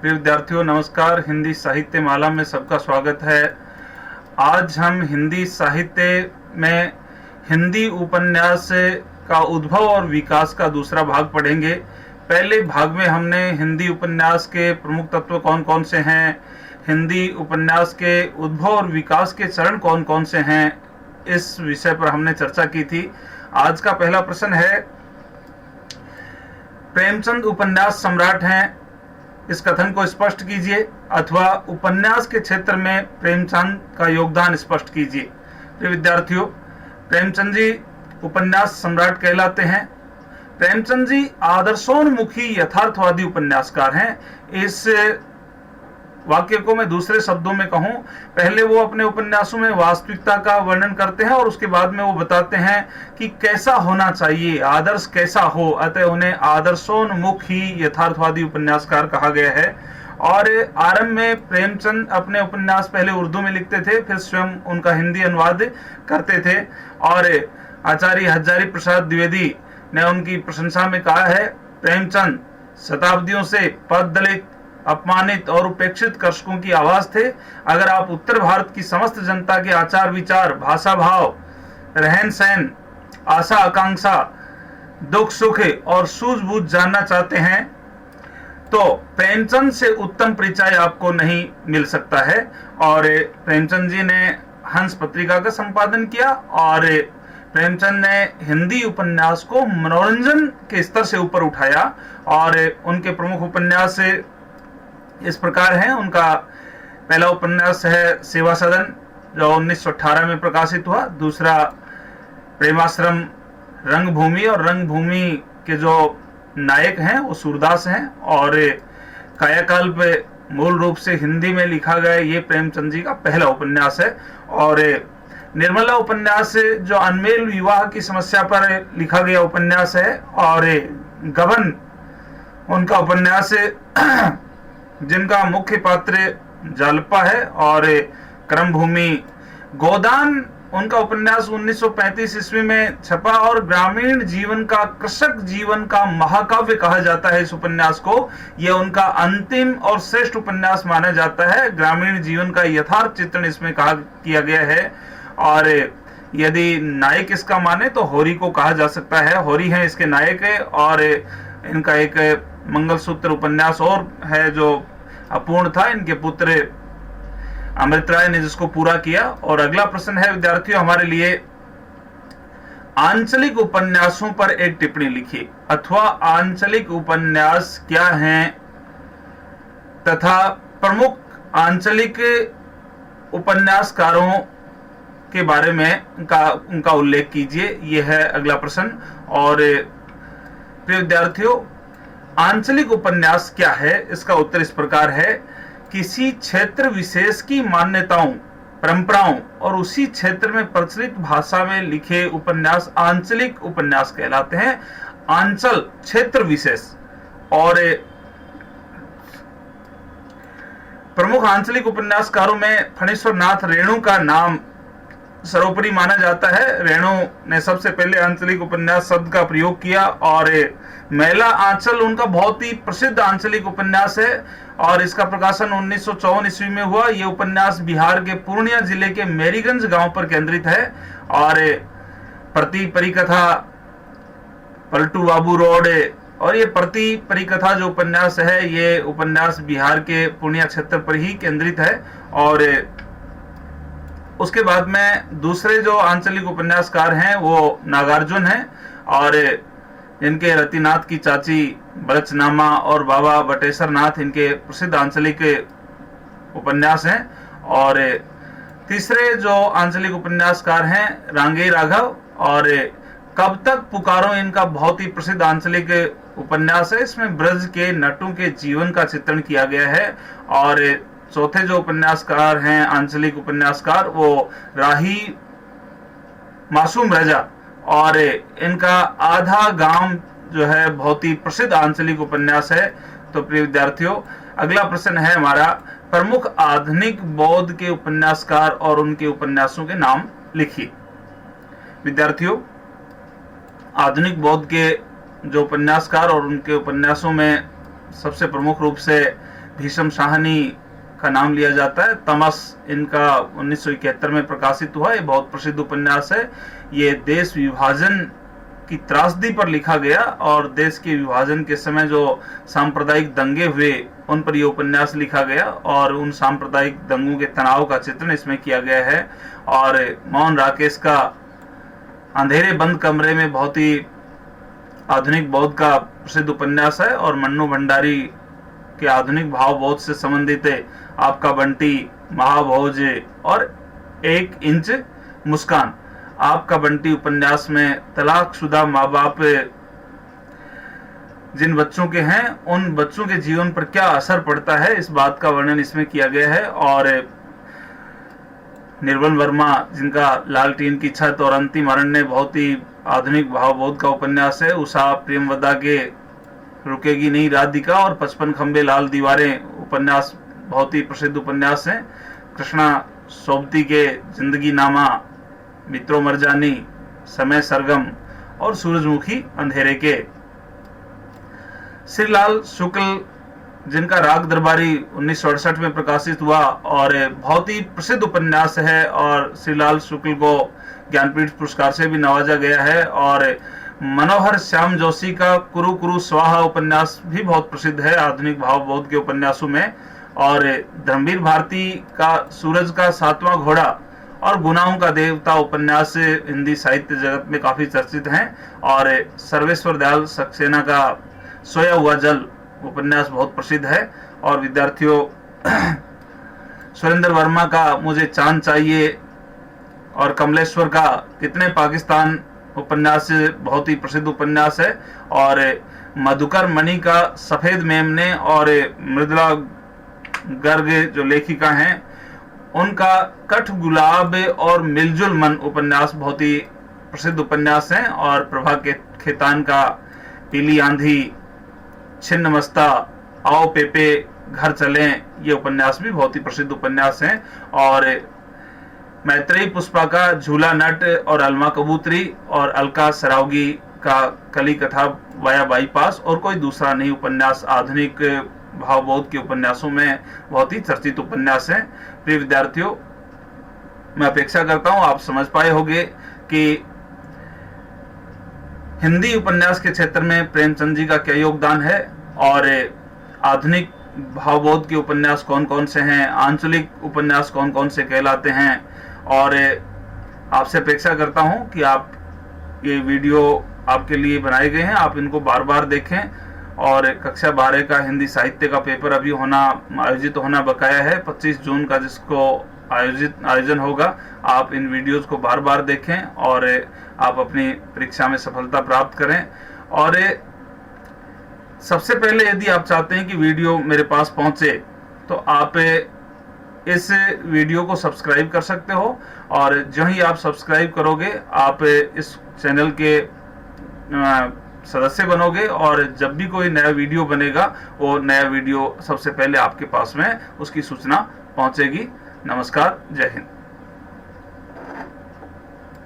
प्रिय विद्यार्थियों नमस्कार। हिंदी साहित्य माला में सबका स्वागत है। आज हम हिंदी साहित्य में हिंदी उपन्यास का उद्भव और विकास का दूसरा भाग पढ़ेंगे। पहले भाग में हमने हिंदी उपन्यास के प्रमुख तत्व कौन कौन से हैं, हिंदी उपन्यास के उद्भव और विकास के चरण कौन कौन से हैं, इस विषय पर हमने चर्चा की थी। आज का पहला प्रश्न है, प्रेमचंद उपन्यास सम्राट हैं, इस कथन को स्पष्ट कीजिए, अथवा उपन्यास के क्षेत्र में प्रेमचंद का योगदान स्पष्ट कीजिए। प्रिय विद्यार्थियों, प्रेमचंद जी उपन्यास सम्राट कहलाते हैं। प्रेमचंद जी आदर्शोन्मुखी यथार्थवादी उपन्यासकार हैं। इस वाक्य को मैं दूसरे शब्दों में कहूं, पहले वो अपने उपन्यासों में वास्तविकता का वर्णन करते हैं और उसके बाद में वो बताते हैं कि कैसा होना चाहिए, आदर्श कैसा हो, अतः उन्हें आदर्शोन्मुखी यथार्थवादी उपन्यासकार कहा गया है। और आरंभ में प्रेमचंद अपने उपन्यास पहले उर्दू में लिखते थे, फिर स्वयं उनका हिंदी अनुवाद करते थे। और आचार्य हजारी प्रसाद द्विवेदी ने उनकी प्रशंसा में कहा है, प्रेमचंद शताब्दियों से पद दलित, अपमानित और उपेक्षित कृषकों की आवाज थे। अगर आप उत्तर भारत की समस्त जनता के आचार विचार, भाषा भाव, रहन सहन, आशा आकांक्षा, दुख सुख और सूझबूझ जानना चाहते हैं तो प्रेमचंद से उत्तम परिचय आपको नहीं मिल सकता है। और प्रेमचंद जी ने हंस पत्रिका का संपादन किया और प्रेमचंद ने हिंदी उपन्यास को मनोरंजन के स्तर से ऊपर उठाया। और उनके प्रमुख उपन्यास इस प्रकार हैं। उनका पहला उपन्यास है सेवा सदन, जो 1918 में प्रकाशित हुआ। दूसरा प्रेमाश्रम रंगभूमि, और रंगभूमि के जो नायक हैं वो सूरदास हैं। और कायाकल्प मूल रूप से हिंदी में लिखा गया ये प्रेमचंद जी का पहला उपन्यास है। और निर्मला उपन्यास जो अनमेल विवाह की समस्या पर लिखा गया उपन्यास है। और गबन उनका उपन्यास है जिनका मुख्य पात्र जालपा है। और क्रमभूमि गोदान उनका उपन्यास 1935 ईस्वी में छपा और ग्रामीण जीवन का, कृषक जीवन का महाकाव्य कहा जाता है इस उपन्यास को। यह उनका अंतिम और श्रेष्ठ उपन्यास माना जाता है। ग्रामीण जीवन का यथार्थ चित्रण इसमें किया गया है। और यदि नायक इसका माने तो होरी को कहा जा सकता है, होरी है इसके नायक। और इनका एक मंगलसूत्र उपन्यास और है जो अपूर्ण था, इनके पुत्र अमृत राय ने जिसको पूरा किया। और अगला प्रश्न है विद्यार्थियों हमारे लिए, आंचलिक उपन्यासों पर एक टिप्पणी लिखिए, अथवा आंचलिक उपन्यास क्या हैं तथा प्रमुख आंचलिक उपन्यासकारों के बारे में उनका उल्लेख कीजिए। यह है अगला प्रश्न। और प्रिय विद्यार्थियों, आंचलिक उपन्यास क्या है, इसका उत्तर इस प्रकार है, किसी क्षेत्र विशेष की मान्यताओं, परंपराओं और उसी क्षेत्र में प्रचलित भाषा में लिखे उपन्यास आंचलिक उपन्यास कहलाते हैं। आंचल क्षेत्र विशेष। और प्रमुख आंचलिक उपन्यासकारों में फणीश्वर नाथ रेणु का नाम सर्वोपरि माना जाता है। रेणु ने सबसे पहले आंचलिक उपन्यास शब्द का प्रयोग किया। और मैला आंचल उनका बहुत ही प्रसिद्ध आंचलिक उपन्यास है और इसका प्रकाशन 1954 ईस्वी में हुआ। यह उपन्यास बिहार के पूर्णिया जिले के मेरीगंज गांव पर केंद्रित है। और प्रति परिकथा, पलटू बाबू रोड, और ये प्रति परिकथा जो उपन्यास है, ये उपन्यास बिहार के पूर्णिया क्षेत्र पर ही केंद्रित है। और उसके बाद में दूसरे जो आंचलिक उपन्यासकार हैं वो नागार्जुन हैं, और इनके रतिनाथ की चाची बलचनामा और बाबा बटेश्वर नाथ इनके प्रसिद्ध आंचलिक उपन्यास हैं। और तीसरे जो आंचलिक उपन्यासकार हैं रांगे राघव, और कब तक पुकारो इनका बहुत ही प्रसिद्ध आंचलिक उपन्यास है। इसमें ब्रज के नटों के जीवन का चित्रण किया गया है। और चौथे जो उपन्यासकार हैं आंचलिक उपन्यासकार वो राही मासूम रजा, और इनका आधा गांव जो है बहुत ही प्रसिद्ध आंचलिक उपन्यास है। तो प्रिय विद्यार्थियों, अगला प्रश्न है हमारा, प्रमुख आधुनिक बौद्ध के उपन्यासकार और उनके उपन्यासों के नाम लिखिए। विद्यार्थियों, आधुनिक बौद्ध के जो उपन्यासकार और उनके उपन्यासों में सबसे प्रमुख रूप से भीष्म शाहनी का नाम लिया जाता है। तमस इनका 1971 में प्रकाशित हुआ। ये बहुत प्रसिद्ध उपन्यास है। ये देश विभाजन की त्रासदी पर लिखा गया और देश के विभाजन के समय जो सांप्रदायिक दंगे हुए उन पर यह उपन्यास लिखा गया और उन सांप्रदायिक दंगों के तनाव का चित्रण इसमें किया गया है। और मोहन राकेश का अंधेरे बंद कमरे में बहुत ही आधुनिक बौद्ध का प्रसिद्ध उपन्यास है। और मन्नू भंडारी के आधुनिक भाव बौद्ध से संबंधित है आपका बंटी, महाभोज और 1 इंच मुस्कान। आपका बंटी उपन्यास में तलाकशुदा माँ बाप जिन बच्चों के हैं उन बच्चों के जीवन पर क्या असर पड़ता है इस बात का वर्णन इसमें किया गया है। और निर्मल वर्मा जिनका लालटीन की छत और अंतिम अरण्य बहुत ही आधुनिक भावबोध का उपन्यास है। उषा प्रेमवदा के रुकेगी नहीं राधिका और 55 खंबे लाल दीवारें उपन्यास बहुत ही प्रसिद्ध उपन्यास हैं। कृष्णा सोबती के जिंदगी नामा, मित्रों मरजानी, समय सरगम और सूरजमुखी अंधेरे के। श्रीलाल शुक्ल जिनका राग दरबारी 1968 में प्रकाशित हुआ और बहुत ही प्रसिद्ध उपन्यास है और श्रीलाल शुक्ल को ज्ञानपीठ पुरस्कार से भी नवाजा गया है। और मनोहर श्याम जोशी का कुरु कुरु स्वाहा उपन्यास भी बहुत प्रसिद्ध है आधुनिक भावबोध के उपन्यासों में। और धर्मवीर भारती का सूरज का 7वां घोड़ा और गुनाहों का देवता उपन्यास हिंदी साहित्य जगत में काफी चर्चित हैं। और सर्वेश्वर दयाल सक्सेना का सोया हुआ जल उपन्यास बहुत प्रसिद्ध है। और विद्यार्थियों, सुरेंद्र वर्मा का मुझे चांद चाहिए और कमलेश्वर का कितने पाकिस्तान उपन्यास बहुत ही प्रसिद्ध उपन्यास है। और मधुकर मणि का सफेद मेमने और मृदुला गर्ग जो लेखिका हैं उनका कठ गुलाब और मिलजुल मन उपन्यास बहुत ही प्रसिद्ध उपन्यास हैं। और प्रभा के खेतान का पीली आंधी, छिन्न मस्ता, आओ पेपे घर चलें, ये उपन्यास भी बहुत ही प्रसिद्ध उपन्यास हैं। और मैत्रेयी पुष्पा का झूला नट और अलमा कबूतरी और अलका सरावगी का कली कथा वाया बाईपास और कोई दूसरा नहीं उपन्यास आधुनिक भावबोध के उपन्यासों में बहुत ही चर्चित उपन्यास हैं। प्रिय विद्यार्थियों, मैं अपेक्षा करता हूं आप समझ पाए होंगे कि हिंदी उपन्यास के क्षेत्र में प्रेमचंद जी का क्या योगदान है और आधुनिक भावबोध के उपन्यास कौन कौन से हैं, आंचलिक उपन्यास कौन कौन से कहलाते हैं। और आपसे अपेक्षा करता हूं कि आप ये वीडियो आपके लिए बनाए गए हैं, आप इनको बार बार देखें। और कक्षा 12 का हिंदी साहित्य का पेपर अभी आयोजित होना बकाया है 25 जून का, जिसको आयोजन होगा। आप इन वीडियोस को बार बार देखें और आप अपनी परीक्षा में सफलता प्राप्त करें। और सबसे पहले यदि आप चाहते हैं कि वीडियो मेरे पास पहुंचे तो आप इस वीडियो को सब्सक्राइब कर सकते हो। और जो ही आप सब्सक्राइब करोगे आप इस चैनल के सदस्य बनोगे और जब भी कोई नया वीडियो बनेगा वो नया वीडियो सबसे पहले आपके पास में उसकी सूचना पहुंचेगी। नमस्कार, जय हिंद।